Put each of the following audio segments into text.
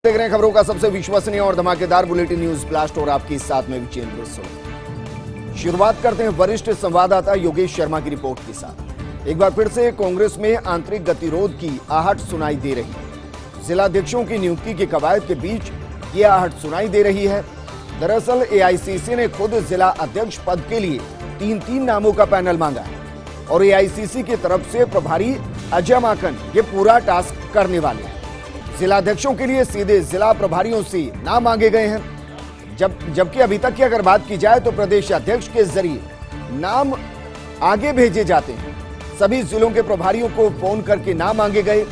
देख रहे हैं खबरों का सबसे विश्वसनीय और धमाकेदार बुलेटिन न्यूज ब्लास्ट और आपके साथ में विजेंद्र सोनी। शुरुआत करते हैं वरिष्ठ संवाददाता योगेश शर्मा की रिपोर्ट के साथ। एक बार फिर से कांग्रेस में आंतरिक गतिरोध की आहट सुनाई दे रही है। जिलाध्यक्षों की नियुक्ति के कवायद के बीच ये आहट सुनाई दे रही है। दरअसल एआईसीसी ने खुद जिला अध्यक्ष पद के लिए तीन नामों का पैनल मांगा है और एआईसीसी की तरफ से प्रभारी अजय माकन ये पूरा टास्क करने वाले हैं। जिलाध्यक्षों के लिए सीधे जिला प्रभारियों से नाम मांगे गए हैं, जबकि अभी तक की अगर बात की जाए तो प्रदेश अध्यक्ष के जरिए नाम आगे भेजे जाते हैं। सभी जिलों के प्रभारियों को फोन करके नाम मांगे गए।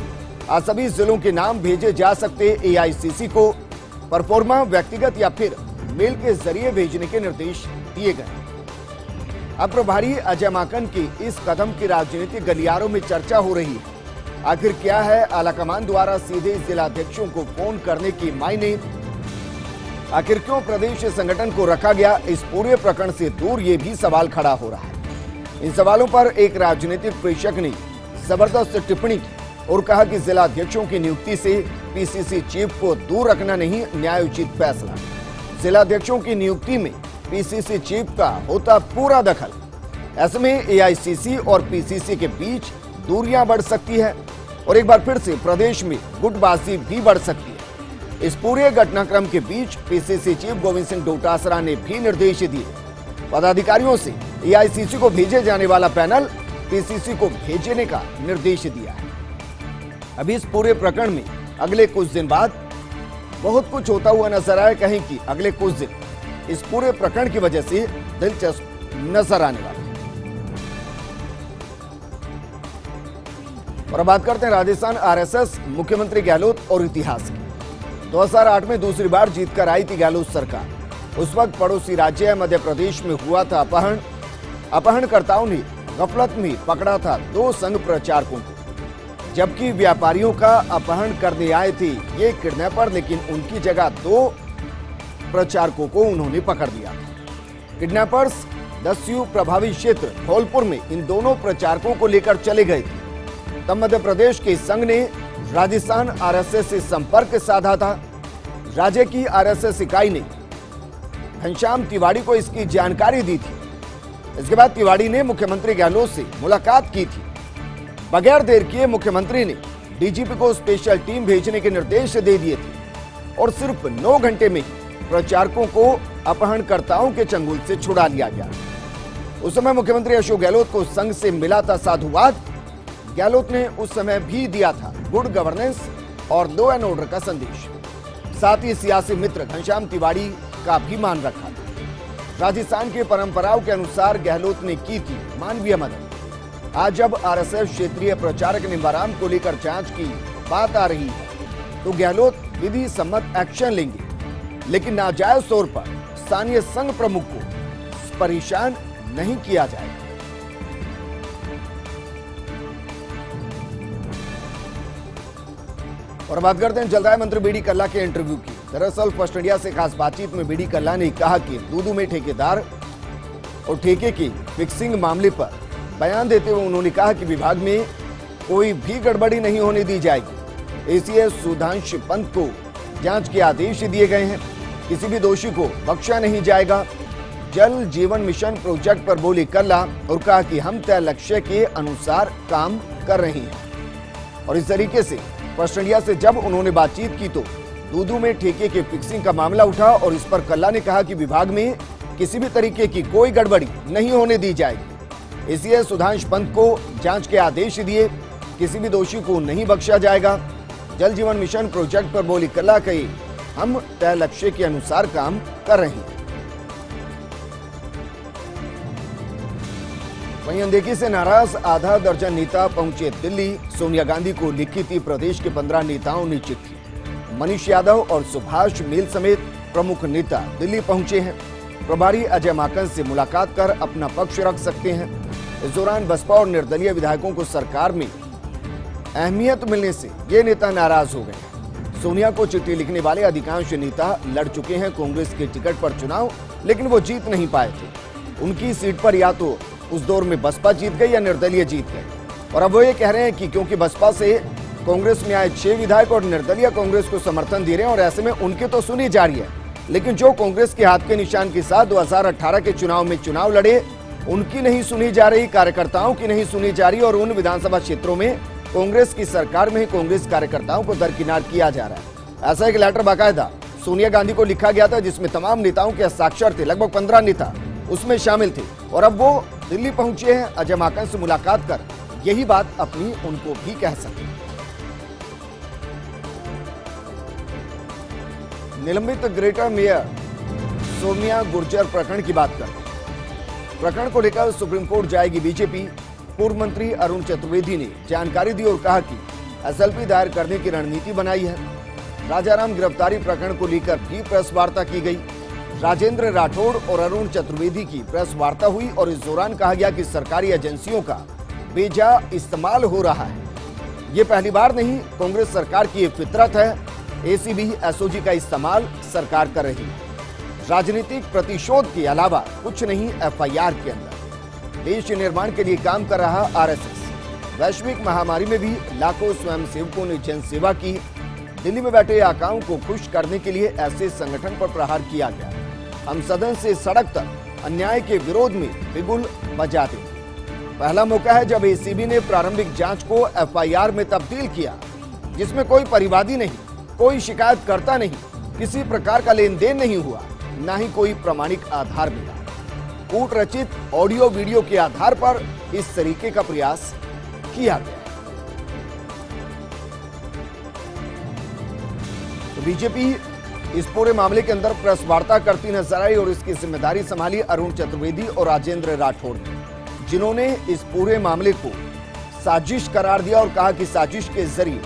आज सभी जिलों के नाम भेजे जा सकते एआईसीसी को परफॉर्मा, व्यक्तिगत या फिर मेल के जरिए भेजने के निर्देश दिए गए। अब प्रभारी अजय माकन की इस कदम की राजनीतिक गलियारों में चर्चा हो रही है। आखिर क्या है आलाकमान द्वारा सीधे जिलाध्यक्षों को फोन करने की मायने? आखिर क्यों प्रदेश संगठन को रखा गया? इस पूरे प्रकरण से दूर ये भी सवाल खड़ा हो रहा है। इन सवालों पर एक राजनीतिक प्रेक्षक ने जबरदस्त टिप्पणी की और कहा कि जिलाध्यक्षों की नियुक्ति से पीसीसी चीफ को दूर रखना नहीं न्यायोचित फैसला। जिलाध्यक्षों की नियुक्ति में पीसीसी चीफ का होता पूरा दखल। ऐसे में एआईसीसी और पीसीसी के बीच दूरियां बढ़ सकती है और एक बार फिर से प्रदेश में गुटबाजी भी बढ़ सकती है। इस पूरे घटनाक्रम के बीच पीसीसी चीफ गोविंद सिंह डोटासरा ने भी निर्देश दिए। पदाधिकारियों से एआईसीसी को भेजे जाने वाला पैनल पीसीसी को भेजने का निर्देश दिया है। अभी इस पूरे प्रकरण में अगले कुछ दिन बाद बहुत कुछ होता हुआ नजर आए। कहीं कि अगले कुछ दिन इस पूरे प्रकरण की वजह से दिलचस्प नजर आने वाला। और अब बात करते हैं राजस्थान आरएसएस, मुख्यमंत्री गहलोत और इतिहास की। 2008 में दूसरी बार जीतकर आई थी गहलोत सरकार। उस वक्त पड़ोसी राज्य मध्य प्रदेश में हुआ था अपहरण। अपहरणकर्ताओं ने गफलत में पकड़ा था 2 संघ प्रचारकों को, जबकि व्यापारियों का अपहरण करने आए थे ये किडनैपर, लेकिन उनकी जगह 2 प्रचारकों को उन्होंने पकड़ लिया था। किडनैपर्स दस्यु प्रभावित क्षेत्र धौलपुर में इन दोनों प्रचारकों को लेकर चले गए थे। तब मध्य प्रदेश के संघ ने राजस्थान आरएसएस से संपर्क साधा था। राज्य की आरएसएस इकाई ने घनश्याम तिवारी को इसकी जानकारी दी थी। इसके बाद तिवारी ने मुख्यमंत्री गहलोत से मुलाकात की थी। बगैर देर किए मुख्यमंत्री ने डीजीपी को स्पेशल टीम भेजने के निर्देश दे दिए थे और सिर्फ 9 घंटे में प्रचारकों को अपहरणकर्ताओं के चंगुल से छुड़ा लिया गया। उस समय मुख्यमंत्री अशोक गहलोत को संघ से मिला था साधुवाद। गहलोत ने उस समय भी दिया था गुड गवर्नेंस और लॉ एंड ऑर्डर का संदेश। साथ ही सियासी मित्र घनश्याम तिवारी का भी मान रखा था। राजस्थान की परंपराओं के अनुसार गहलोत ने की थी मानवीय मदद। आज जब आरएसएस क्षेत्रीय प्रचारक निम्बाराम को लेकर जांच की बात आ रही है तो गहलोत विधि सम्मत एक्शन लेंगे, लेकिन नाजायज तौर पर स्थानीय संघ प्रमुख को परेशान नहीं किया जाएगा। और बात करते हैं जलदाय मंत्री बीडी कल्ला के इंटरव्यू की। दरअसल फर्स्ट इंडिया से खास बातचीत में बीडी कल्ला ने कहा कि दूदू में ठेकेदार और ठेके की फिक्सिंग मामले पर बयान देते हुए उन्होंने कहा कि विभाग में कोई भी गड़बड़ी नहीं होने दी जाएगी। एसीएस सुधांश पंत को जांच के आदेश दिए गए हैं। किसी भी दोषी को बख्शा नहीं जाएगा। जल जीवन मिशन प्रोजेक्ट पर बोली कल्ला और कहा कि हम तय लक्ष्य के अनुसार काम कर रहे हैं। और इस तरीके से फर्स्ट इंडिया से जब उन्होंने बातचीत की तो दूदू में ठेके के फिक्सिंग का मामला उठा और इस पर कल्ला ने कहा कि विभाग में किसी भी तरीके की कोई गड़बड़ी नहीं होने दी जाएगी। इसलिए सुधांश पंत को जांच के आदेश दिए। किसी भी दोषी को नहीं बख्शा जाएगा। जल जीवन मिशन प्रोजेक्ट पर बोली कल्ला कही हम तय लक्ष्य के अनुसार काम कर रहे हैं। वहीं अनदेखी से नाराज आधा दर्जन नेता पहुंचे दिल्ली। सोनिया गांधी को लिखी थी प्रदेश के 15 नेताओं ने चिट्ठी। मनीष यादव और सुभाष मेल समेत प्रमुख नेता दिल्ली पहुंचे हैं। प्रभारी अजय माकन से मुलाकात कर अपना पक्ष रख सकते हैं। इस दौरान बसपा और निर्दलीय विधायकों को सरकार में अहमियत मिलने से ये नेता नाराज हो गए। सोनिया को चिट्ठी लिखने वाले अधिकांश नेता लड़ चुके हैं कांग्रेस के टिकट पर चुनाव, लेकिन वो जीत नहीं पाए थे। उनकी सीट पर या तो उस दौर में बसपा जीत गई या निर्दलीय जीत गए। और अब वो ये कह रहे हैं कि क्योंकि बसपा से कांग्रेस में आए 6 विधायक और निर्दलीय कांग्रेस को समर्थन दे रहे हैं और ऐसे में उनकी तो सुनी जा रही है, लेकिन जो कांग्रेस के हाथ के निशान के साथ 2018 के चुनाव में चुनाव लड़े उनकी नहीं सुनी जा रही, कार्यकर्ताओं की नहीं सुनी जा रही और उन विधानसभा क्षेत्रों में कांग्रेस की सरकार में ही कांग्रेस कार्यकर्ताओं को दरकिनार किया जा रहा है। ऐसा एक लेटर बाकायदा सोनिया गांधी को लिखा गया था जिसमें तमाम नेताओं के हस्ताक्षर थे, लगभग 15 नेता उसमें शामिल थे और अब वो दिल्ली पहुंचे हैं अजय माकन से मुलाकात कर यही बात अपनी उनको भी कह सके। निलंबित ग्रेटर मेयर सोनिया गुर्जर प्रकरण की बात करते हैं। प्रकरण को लेकर सुप्रीम कोर्ट जाएगी बीजेपी। पूर्व मंत्री अरुण चतुर्वेदी ने जानकारी दी और कहा कि एसएलपी दायर करने की रणनीति बनाई है। राजाराम गिरफ्तारी प्रकरण को लेकर भी प्रेस वार्ता की गई। राजेंद्र राठौड़ और अरुण चतुर्वेदी की प्रेस वार्ता हुई और इस दौरान कहा गया कि सरकारी एजेंसियों का बेजा इस्तेमाल हो रहा है। ये पहली बार नहीं, कांग्रेस सरकार की ये फितरत है। एसीबी एसओजी का इस्तेमाल सरकार कर रही है। राजनीतिक प्रतिशोध के अलावा कुछ नहीं एफआईआर के अंदर। देश निर्माण के लिए काम कर रहा आरएसएस। वैश्विक महामारी में भी लाखों स्वयंसेवकों ने जनसेवा की। दिल्ली में बैठे आकाओं को खुश करने के लिए ऐसे संगठन पर प्रहार किया गया। हम सदन से सड़क तक अन्याय के विरोध में बिगुल बजाते हैं। पहला मौका है जब एसीबी ने प्रारंभिक जांच को एफआईआर में तब्दील किया, जिसमें कोई परिवादी नहीं, कोई शिकायतकर्ता नहीं, किसी प्रकार का लेन देन नहीं हुआ, न ही कोई प्रमाणिक आधार मिला। कूट रचित ऑडियो वीडियो के आधार पर इस तरीके का प्रयास किया गया। तो बीजेपी इस पूरे मामले के अंदर प्रेस वार्ता करती नजर आई और इसकी जिम्मेदारी संभाली अरुण चतुर्वेदी और राजेंद्र राठौड़ ने, जिन्होंने इस पूरे मामले को साजिश करार दिया और कहा कि साजिश के जरिए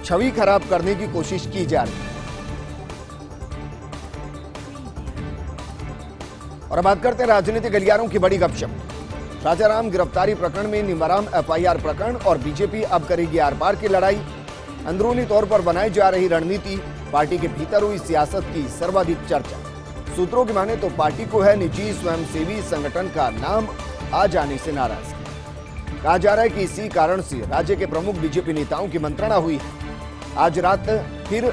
छवि खराब करने की कोशिश की जा रही है। और बात करते हैं राजनीतिक गलियारों की बड़ी गपशप। राजाराम गिरफ्तारी प्रकरण में निम्बाराम एफआईआर प्रकरण और बीजेपी अब करेगी आर पार की लड़ाई। अंदरूनी तौर पर बनाई जा रही रणनीति, पार्टी के भीतर हुई सियासत की सर्वाधिक चर्चा। सूत्रों की माने तो पार्टी को है निजी स्वयंसेवी संगठन का नाम आ जाने से नाराजगी। कहा जा रहा है कि इसी कारण से राज्य के प्रमुख बीजेपी नेताओं की मंत्रणा हुई है। आज रात फिर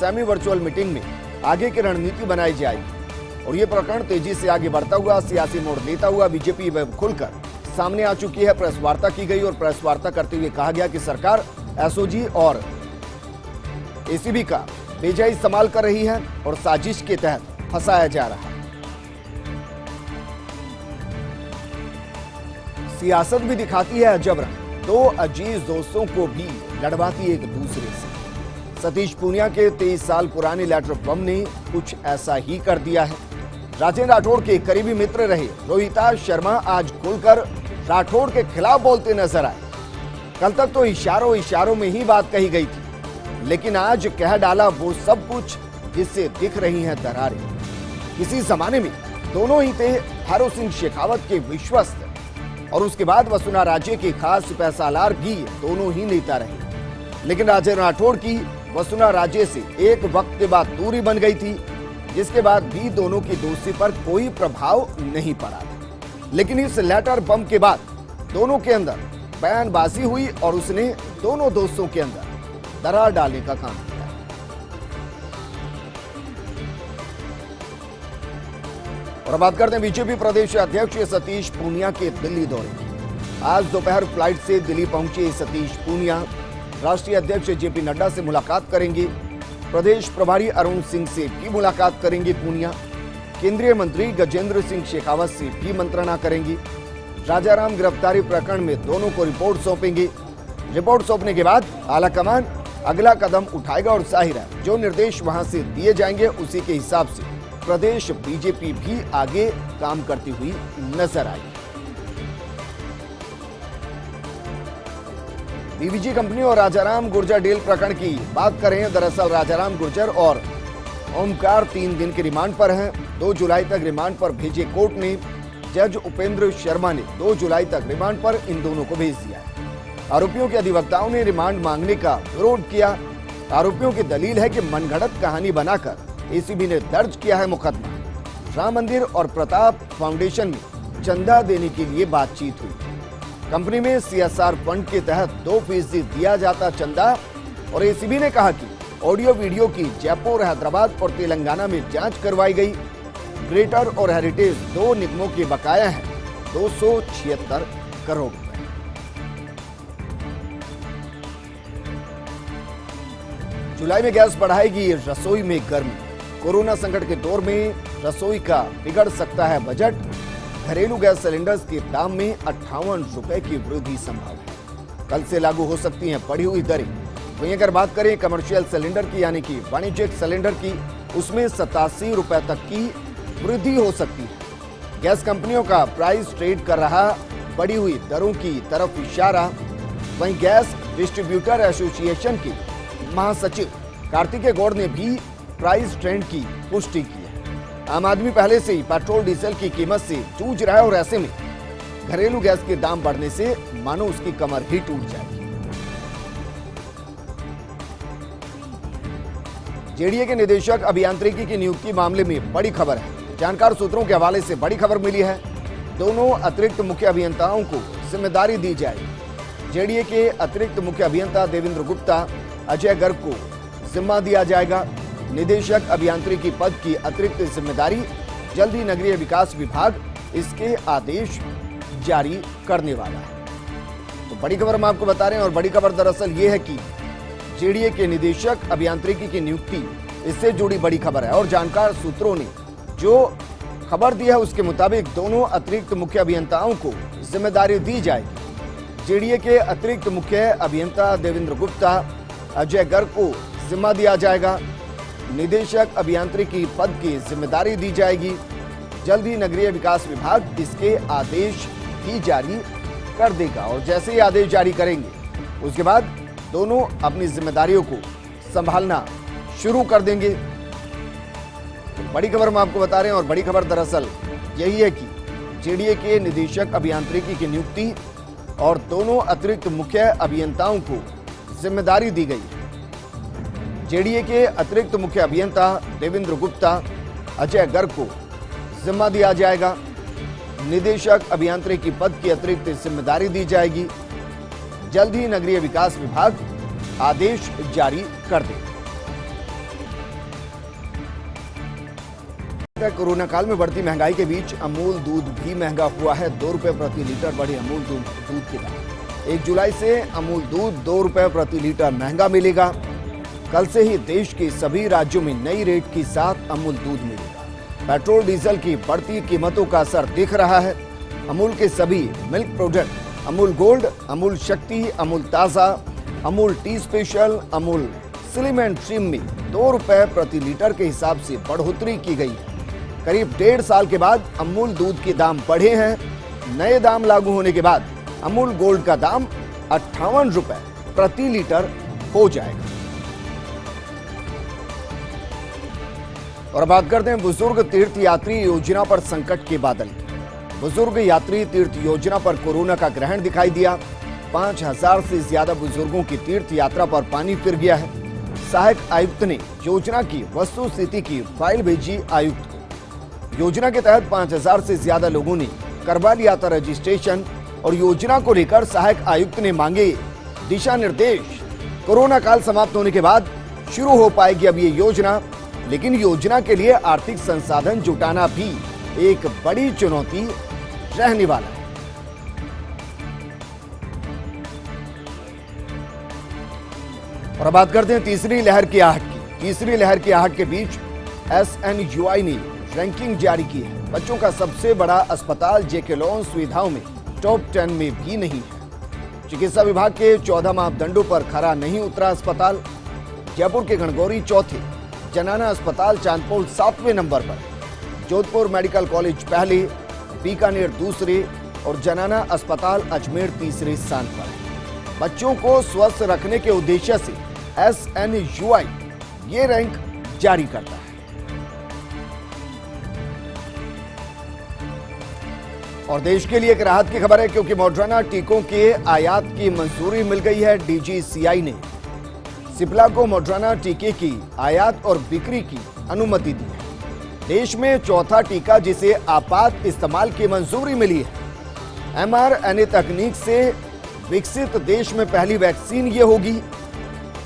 सेमी वर्चुअल मीटिंग में आगे की रणनीति बनाई जाएगी और ये प्रकरण तेजी से आगे बढ़ता हुआ सियासी मोड़ लेता हुआ बीजेपी वेब खुलकर सामने आ चुकी है। प्रेस वार्ता की गई और प्रेस वार्ता करते हुए कहा गया कि सरकार एसओजी और एसीबी का बेजा इस्तेमाल कर रही है और साजिश के तहत फंसाया जा रहा है। सियासत भी दिखाती है जबरन, दो अजीज दोस्तों को भी लड़वाती एक दूसरे से। सतीश पूनिया के 23 साल पुराने लेटर बम ने कुछ ऐसा ही कर दिया है। राजेंद्र राठौड़ के करीबी मित्र रहे रोहिता शर्मा आज खुलकर राठौड़ के खिलाफ बोलते नजर आए। कल तक तो इशारों में ही बात कही गई थी, लेकिन आज कह डाला वो सब कुछ जिससे दिख रही हैं दरारें। किसी जमाने में दोनों ही थे भैरव सिंह शेखावत के विश्वस्त और उसके बाद वसुंधरा राजे के खास पैसालार भी दोनों ही नेता रहे। लेकिन राजेंद्र राठौड़ की वसुंधरा राजे से एक वक्त के बाद दूरी बन गई थी, जिसके बाद भी दोनों की दोस्ती पर कोई प्रभाव नहीं पड़ा था। लेकिन इस लेटर बम के बाद दोनों के अंदर बयानबाजी हुई और उसने दोनों दोस्तों के अंदर दरार डालने का काम किया। और बात करते हैं बीजेपी प्रदेश अध्यक्ष सतीश पूनिया के दिल्ली दौरे की। आज दोपहर फ्लाइट से दिल्ली पहुंचे सतीश पूनिया राष्ट्रीय अध्यक्ष जेपी नड्डा से मुलाकात करेंगे। प्रदेश प्रभारी अरुण सिंह से भी मुलाकात करेंगे पूनिया। केंद्रीय मंत्री गजेंद्र सिंह शेखावत से भी मंत्रणा करेंगी। राजाराम गिरफ्तारी प्रकरण में दोनों को रिपोर्ट सौंपेंगे। रिपोर्ट सौंपने के बाद आलाकमान अगला कदम उठाएगा और जाहिर है जो निर्देश वहां से दिए जाएंगे उसी के हिसाब से प्रदेश बीजेपी भी आगे काम करती हुई नजर आई। बीवीजी कंपनी और राजाराम गुर्जर डील प्रकरण की बात करें। दरअसल राजाराम गुर्जर और ओमकार 3 दिन के रिमांड पर हैं। 2 जुलाई तक रिमांड पर भेजे कोर्ट ने। जज उपेंद्र शर्मा ने 2 जुलाई तक रिमांड पर इन दोनों को भेज दिया। आरोपियों के अधिवक्ताओं ने रिमांड मांगने का विरोध किया। आरोपियों की दलील है कि मनगढ़ंत कहानी बनाकर एसीबी ने दर्ज किया है मुकदमा। राम मंदिर और प्रताप फाउंडेशन में चंदा देने के लिए बातचीत हुई। कंपनी में CSR फंड के तहत 2% दिया जाता चंदा। और एसीबी ने कहा कि ऑडियो वीडियो की जयपुर, हैदराबाद और तेलंगाना में जांच करवाई गई। ग्रेटर और हेरिटेज 2 निगमों के बकाया हैं 276 करोड़ रुपए। जुलाई में गैस बढ़ाएगी रसोई में गर्मी। कोरोना संकट के दौर में रसोई का बिगड़ सकता है बजट। घरेलू गैस सिलेंडर्स के दाम में 58 रुपए की वृद्धि संभव है। कल से लागू हो सकती हैं बढ़ी हुई दरें। वहीं अगर बात करें कमर्शियल सिलेंडर की यानी कि वाणिज्यिक सिलेंडर की, उसमें 87 रुपए तक की वृद्धि हो सकती है। गैस कंपनियों का प्राइस ट्रेड कर रहा बढ़ी हुई दरों की तरफ इशारा। वहीं गैस डिस्ट्रीब्यूटर एसोसिएशन के महासचिव कार्तिकेय गौड़ ने भी प्राइस ट्रेंड की पुष्टि की है। आम आदमी पहले से ही पेट्रोल डीजल की कीमत से जूझ रहा है और ऐसे में घरेलू गैस के दाम बढ़ने से मानो उसकी कमर ही टूट जाएगी। जेडीए के निदेशक अभियांत्रिकी की नियुक्ति मामले में बड़ी खबर है। जानकार सूत्रों के हवाले से बड़ी खबर मिली है। दोनों अतिरिक्त मुख्य अभियंताओं को जिम्मेदारी दी जाएगी। जेडीए के अतिरिक्त मुख्य अभियंता देवेंद्र गुप्ता, अजय गर्ग को जिम्मा दिया जाएगा। निदेशक अभियांत्रिकी पद की अतिरिक्त जिम्मेदारी जल्द ही नगरीय विकास विभाग इसके आदेश जारी करने वाला है। तो बड़ी खबर हम आपको बता रहे हैं और बड़ी खबर दरअसल ये है कि जेडीए के निदेशक अभियांत्रिकी की नियुक्ति, इससे जुड़ी बड़ी खबर है। और जानकार सूत्रों ने जो खबर दी है उसके मुताबिक दोनों अतिरिक्त मुख्य अभियंताओं को जिम्मेदारी दी जाएगी। जेडीए के अतिरिक्त मुख्य अभियंता देवेंद्र गुप्ता, अजय गर्ग को जिम्मा दिया जाएगा। निदेशक अभियांत्रिकी पद की जिम्मेदारी दी जाएगी। जल्द ही नगरीय विकास विभाग इसके आदेश भी जारी कर देगा और जैसे ही आदेश जारी करेंगे उसके बाद दोनों अपनी जिम्मेदारियों को संभालना शुरू कर देंगे। तो बड़ी खबर हम आपको बता रहे हैं और बड़ी खबर दरअसल यही है कि जेडीए के निदेशक अभियांत्रिकी की नियुक्ति और दोनों अतिरिक्त मुख्य अभियंताओं को जिम्मेदारी दी गई है। जेडीए के अतिरिक्त मुख्य अभियंता देवेंद्र गुप्ता, अजय गर्ग को जिम्मा दिया जाएगा। निदेशक अभियांत्रिकी पद की अतिरिक्त जिम्मेदारी दी जाएगी। जल्द ही नगरीय विकास विभाग आदेश जारी कर देगा। कोरोना काल में बढ़ती महंगाई के बीच अमूल दूध भी महंगा हुआ है। 2 रुपए प्रति लीटर बढ़े अमूल दूध के दाम। 1 जुलाई से अमूल दूध 2 रुपए प्रति लीटर महंगा मिलेगा। कल से ही देश के सभी राज्यों में नई रेट के साथ अमूल दूध मिलेगा। पेट्रोल डीजल की बढ़ती कीमतों का असर दिख रहा है। अमूल के सभी milk product, Amul gold, Amul शक्ति, अमूल ताजा, Amul T special, Amul slim and trim में 2 रुपए प्रति लीटर के हिसाब से बढ़ोतरी की गई है। करीब 1.5 साल के बाद अमूल दूध के दाम बढ़े हैं। नए दाम लागू होने के बाद अमूल गोल्ड का दाम 58 रुपए प्रति लीटर हो जाएगा। और बात करते हैं बुजुर्ग तीर्थ यात्री योजना पर संकट के बादल। बुजुर्ग यात्री तीर्थ योजना पर कोरोना का ग्रहण दिखाई दिया। 5000 से ज्यादा बुजुर्गों की तीर्थ यात्रा पर पानी फिर गया है। सहायक आयुक्त ने योजना की वस्तुस्थिति की फाइल भेजी आयुक्त को। योजना के तहत 5000 से ज्यादा लोगों ने करवा लिया था रजिस्ट्रेशन और योजना को लेकर सहायक आयुक्त ने मांगे दिशा निर्देश। कोरोना काल समाप्त होने के बाद शुरू हो पाएगी अब ये योजना, लेकिन योजना के लिए आर्थिक संसाधन जुटाना भी एक बड़ी चुनौती रहने वाला है। और अब बात करते हैं तीसरी लहर की आहट की। तीसरी लहर की आहट के बीच SNUI ने रैंकिंग जारी की है। बच्चों का सबसे बड़ा अस्पताल जेके लॉन्स सुविधाओं में टॉप 10 में भी नहीं है। चिकित्सा विभाग के 14 मापदंडों पर खरा नहीं उतरा अस्पताल। जयपुर के गणगौरी चौथे, जनाना अस्पताल चांदपोल 7वें नंबर पर, जोधपुर मेडिकल कॉलेज पहले, बीकानेर दूसरे और जनाना अस्पताल अजमेर तीसरे स्थान पर। बच्चों को स्वस्थ रखने के उद्देश्य से SNUI ये रैंक जारी करता है। और देश के लिए एक राहत की खबर है, क्योंकि मॉडर्ना टीकों के आयात की मंजूरी मिल गई है। DGCI ने सिप्ला को मॉडर्ना टीके की आयात और बिक्री की अनुमति दी है। देश में चौथा टीका जिसे आपात इस्तेमाल की मंजूरी मिली है। mRNA तकनीक से विकसित देश में पहली वैक्सीन ये होगी।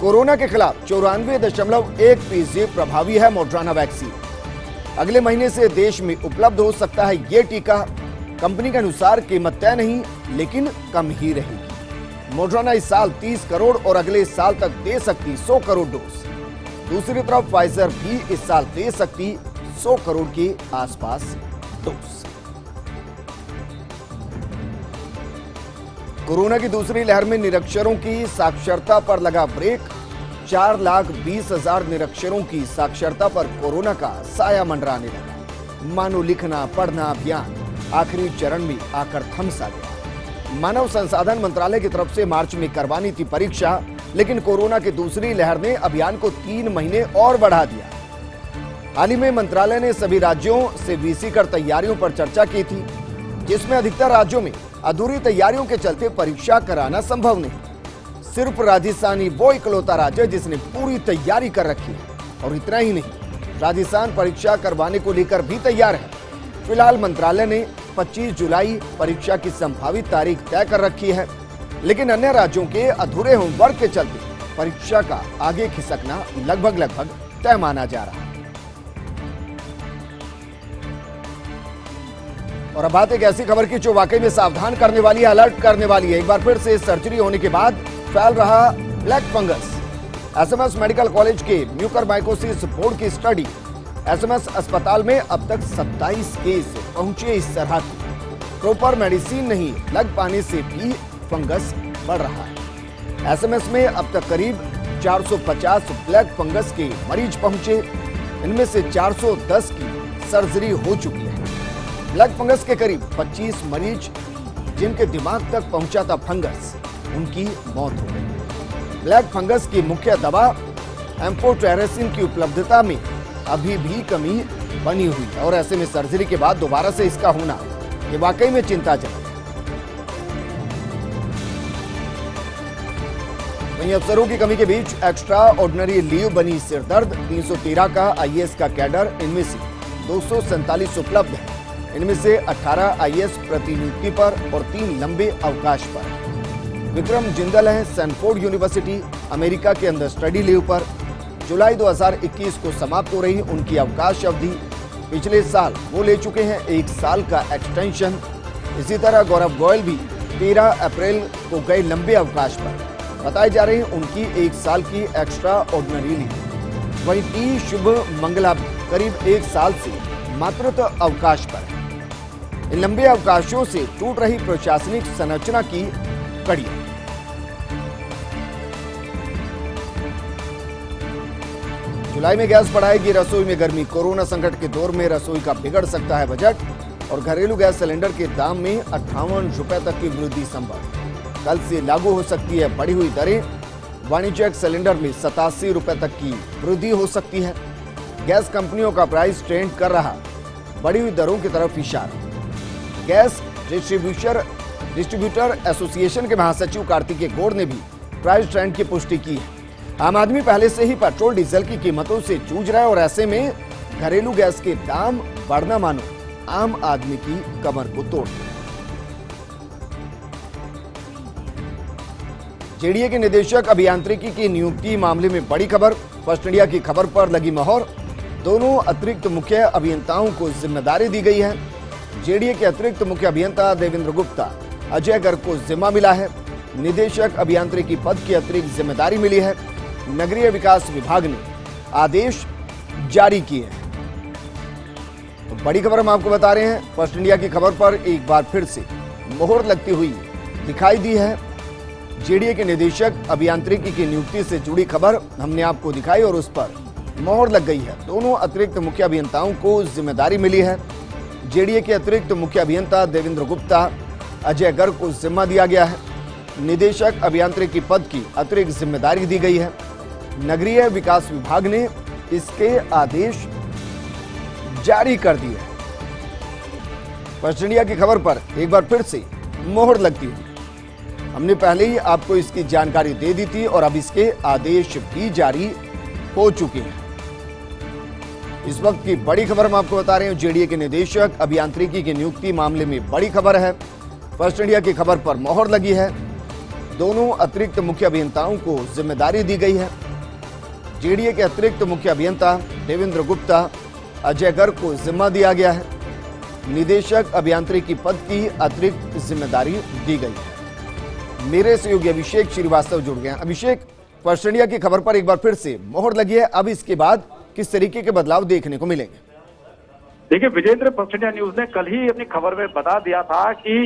कोरोना के खिलाफ 94.1% प्रभावी है मॉडर्ना वैक्सीन। अगले महीने से देश में उपलब्ध हो सकता है ये टीका। कंपनी के अनुसार कीमत तय नहीं, लेकिन कम ही रहेगी। मॉडर्ना इस साल 30 करोड़ और अगले साल तक दे सकती 100 करोड़ डोज। दूसरी तरफ फाइजर भी इस साल दे सकती 100 करोड़ के आसपास डोज। कोरोना की दूसरी लहर में निरक्षरों की साक्षरता पर लगा ब्रेक। 4,20,000 निरक्षरों की साक्षरता पर कोरोना का साया मंडराने लगा। मानो लिखना पढ़ना अभियान आखिरी चरण में आकर थम सा गया। मानव संसाधन मंत्रालय की तरफ से मार्च में करवानी थी परीक्षा, लेकिन कोरोना की दूसरी लहर ने अभियान को 3 महीने और बढ़ा दिया। हाल ही में मंत्रालय ने सभी राज्यों से वीसी कर तैयारियों पर चर्चा की थी, जिसमें अधिकतर राज्यों में अधूरी तैयारियों के चलते परीक्षा कराना संभव नहीं। सिर्फ राजस्थान ही वो इकलौता राज्य है जिसने पूरी तैयारी कर रखी है। और इतना ही नहीं, राजस्थान परीक्षा करवाने को लेकर भी तैयार है। फिलहाल मंत्रालय ने 25 जुलाई परीक्षा की संभावित तारीख तय कर रखी है, लेकिन अन्य राज्यों के अधूरे होमवर्क के चलते परीक्षा का आगे खिसकना लगभग तय माना जा रहा है। और अब बात एक ऐसी खबर की जो वाकई में सावधान करने वाली है, अलर्ट करने वाली है। एक बार फिर से सर्जरी होने के बाद फैल रहा black fungus. SMS medical college के म्यूकरमाइकोसिस बोर्ड की स्टडी। एसएमएस अस्पताल में अब तक 27 केस पहुंचे इस तरह की। प्रॉपर मेडिसिन नहीं लग पाने से भी फंगस बढ़ रहा है। एसएमएस में अब तक करीब 450 ब्लैक फंगस के मरीज पहुंचे। इनमें से 410 की सर्जरी हो चुकी है। ब्लैक फंगस के करीब 25 मरीज जिनके दिमाग तक पहुंचा था फंगस, उनकी मौत हो गई। ब्लैक फंगस की मुख्य दवा एम्फोटेरेसिन की उपलब्धता में अभी भी कमी बनी हुई है और ऐसे में सर्जरी के बाद दोबारा से इसका होना ये वाकई में चिंताजनक है। वहीं अफसरों की कमी के बीच एक्स्ट्रा ऑर्डिनरी लीव बनी सिरदर्द। 313 का आईएएस का कैडर, इनमें से 247 उपलब्ध है। इनमें से 18 आईएएस प्रतिनियुक्ति पर और 3 लंबे अवकाश पर। विक्रम जिंदल है सैनफोर्ड यूनिवर्सिटी अमेरिका के अंदर स्टडी लीव पर। जुलाई 2021 को समाप्त हो रही उनकी अवकाश अवधि। पिछले साल वो ले चुके हैं 1 साल का एक्सटेंशन। इसी तरह गौरव गोयल भी 13 अप्रैल को गए लंबे अवकाश पर। बताई जा रही उनकी 1 साल की एक्स्ट्रा ऑर्डिनरी लीव। वहीं टी शुभ मंगला करीब 1 साल से मातृत्व अवकाश पर है। इन लंबे अवकाशों से टूट रही प्रशासनिक संरचना की कड़ियां। जुलाई में गैस बढ़ाएगी रसोई में गर्मी। कोरोना संकट के दौर में रसोई का बिगड़ सकता है बजट और घरेलू गैस सिलेंडर के दाम में 58 रुपए तक की वृद्धि संभव। कल से लागू हो सकती है बढ़ी हुई दरें। वाणिज्यिक सिलेंडर में 87 रुपए तक की वृद्धि हो सकती है। गैस कंपनियों का प्राइस ट्रेंड कर रहा बढ़ी हुई दरों की तरफ इशारा। गैस डिस्ट्रीब्यूटर एसोसिएशन के महासचिव कार्तिकेय गौड़ ने भी प्राइस ट्रेंड की पुष्टि की है। आम आदमी पहले से ही पेट्रोल डीजल की कीमतों से जूझ रहा है और ऐसे में घरेलू गैस के दाम बढ़ना मानो आम आदमी की कमर को तोड़। जेडीए के निदेशक अभियांत्रिकी की नियुक्ति मामले में बड़ी खबर। फर्स्ट इंडिया की खबर पर लगी मोहर। दोनों अतिरिक्त मुख्य अभियंताओं को जिम्मेदारी दी गई है। जेडीए के अतिरिक्त मुख्य अभियंता देवेंद्र गुप्ता, अजय गर्ग को जिम्मा मिला है। निदेशक अभियांत्रिकी पद की अतिरिक्त जिम्मेदारी मिली है। नगरीय विकास विभाग ने आदेश जारी किए हैं। तो बड़ी खबर हम आपको बता रहे हैं। फर्स्ट इंडिया की खबर पर एक बार फिर से मोहर लगती हुई दिखाई दी है। जेडीए के निदेशक अभियांत्रिकी की नियुक्ति से जुड़ी खबर हमने आपको दिखाई और उस पर मोहर लग गई है। दोनों अतिरिक्त मुख्य अभियंताओं को जिम्मेदारी मिली है। जेडीए के अतिरिक्त मुख्य अभियंता देवेंद्र गुप्ता, अजय गर्ग को जिम्मा दिया गया है। निदेशक अभियांत्रिकी पद की अतिरिक्त जिम्मेदारी दी गई है। नगरीय विकास विभाग ने इसके आदेश जारी कर दिए। फर्स्ट इंडिया की खबर पर एक बार फिर से मोहर लगती है। हमने पहले ही आपको इसकी जानकारी दे दी थी और अब इसके आदेश भी जारी हो चुके हैं। इस वक्त की बड़ी खबर हम आपको बता रहे हैं। जेडीए के निदेशक अभियांत्रिकी की नियुक्ति मामले में बड़ी खबर है। फर्स्ट इंडिया की खबर पर मोहर लगी है। दोनों अतिरिक्त मुख्य अभियंताओं को जिम्मेदारी दी गई है। जेडीए के अतिरिक्त मुख्य अभियंता देवेंद्र गुप्ता, अजय गर्ग को जिम्मा दिया गया है। निदेशक अभियांत्रिकी पद की अतिरिक्त जिम्मेदारी दी गई है। मेरे सहयोगी अभिषेक श्रीवास्तव जुड़ गए हैं। अभिषेक, फर्स्ट इंडिया की खबर पर एक बार फिर से मोहर लगी है। अब इसके बाद किस तरीके के बदलाव देखने को मिलेंगे? देखिए विजेंद्र, फर्स्ट इंडिया न्यूज ने कल ही अपनी खबर में बता दिया था कि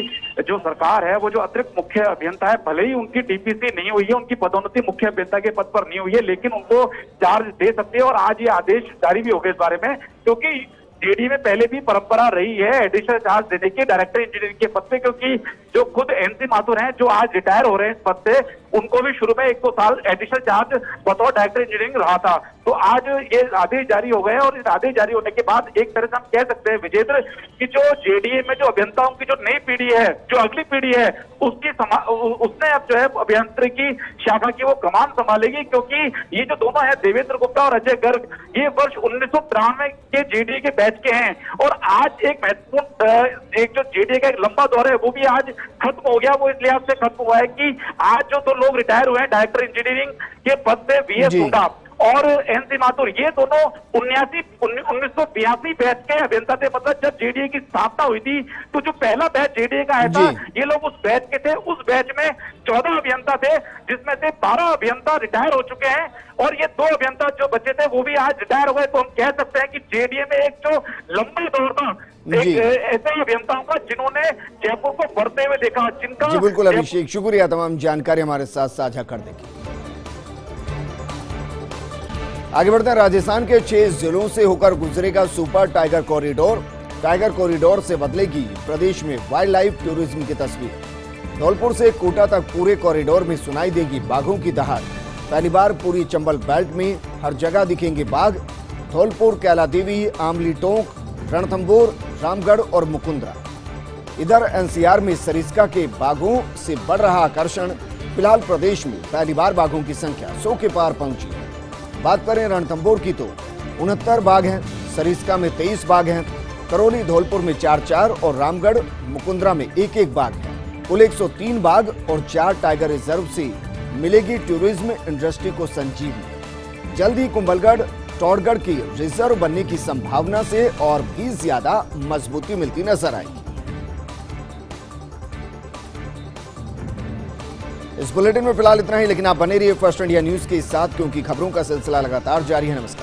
जो सरकार है वो जो अतिरिक्त मुख्य अभियंता है, भले ही उनकी डीपीसी नहीं हुई है, उनकी पदोन्नति मुख्य अभियंता के पद पर नहीं हुई है, लेकिन उनको चार्ज दे सकती है। और आज ये आदेश जारी भी हो गए इस बारे में, क्योंकि जेडीए में पहले भी परंपरा रही है एडिशनल चार्ज देने की डायरेक्टर इंजीनियरिंग के पद पे, क्योंकि जो खुद एनसी माथुर हैं जो आज रिटायर हो रहे हैं इस पद से, उनको भी शुरू में 100 साल एडिशनल चार्ज बतौर डायरेक्टर इंजीनियरिंग रहा था। तो आज ये आदेश जारी हो गए और इस आदेश जारी होने के बाद एक तरह से हम कह सकते हैं विजेंद्र कि जो जेडीए में जो अभियंताओं की जो नई पीढ़ी है, जो अगली पीढ़ी है, उसने अब जो है अभियांत्रिकी शाखा की वो कमान संभालेगी, क्योंकि ये जो दोनों है देवेंद्र गुप्ता और अजय गर्ग, ये वर्ष 1993 के जेडीए के बैच के हैं। और आज एक महत्वपूर्ण एक जो जेडीए का एक लंबा दौर है वो भी आज खत्म हो गया। वो इस लिहाज से खत्म हुआ है कि आज जो दो लोग रिटायर हुए हैं डायरेक्टर इंजीनियरिंग के पद से, वीएस हुड्डा और एनसी माथुर, ये दोनों 1982 बैच के अभियंता थे। मतलब जब जेडीए की स्थापना हुई थी तो जो पहला बैच जेडीए का आया था, ये लोग उस बैच के थे। उस बैच में 14 अभियंता थे, जिसमें से 12 अभियंता रिटायर हो चुके हैं और ये 2 अभियंता जो बचे थे वो भी आज रिटायर हो गए। तो हम कह सकते हैं कि जेडीए में एक जो लंबा दौर था एक ऐसे ही अभियंताओं का जिन्होंने जयपुर को बढ़ते हुए देखा, जिनका। जी बिल्कुल अभिषेक, शुक्रिया तमाम जानकारी हमारे साथ साझा करने की। आगे बढ़ते हैं। राजस्थान के 6 जिलों से होकर गुजरेगा super tiger corridor. Tiger corridor से बदलेगी प्रदेश में वाइल्ड लाइफ टूरिज्म की तस्वीर। धौलपुर से कोटा तक पूरे कॉरिडोर में सुनाई देगी बाघों की दहाड़। पहली बार पूरी चंबल बेल्ट में हर जगह दिखेंगे बाघ। धौलपुर, कैला देवी, आमली टोंक, रणथंभौर, रामगढ़ और मुकुंदरा। इधर एनसीआर में सरिस्का के बाघों से बढ़ रहा आकर्षण। फिलहाल प्रदेश में पहली बार बाघों की संख्या 100 के पार पहुंची है। बात करें रणथंभौर की तो 69 बाघ हैं, सरिस्का में 23 बाघ हैं, करौली धौलपुर में 4-4 और रामगढ़ मुकुंदरा में 1-1 बाघ है। कुल 103 बाघ और 4 टाइगर रिजर्व से मिलेगी टूरिज्म इंडस्ट्री को संजीवनी। जल्द ही कुंभलगढ़, टौड़गढ़ की रिजर्व बनने की संभावना से और भी ज्यादा मजबूती मिलती नजर आएगी। इस बुलेटिन में फिलहाल इतना ही, लेकिन आप बने रहिए फर्स्ट इंडिया न्यूज के साथ, क्योंकि खबरों का सिलसिला लगातार जारी है। नमस्कार।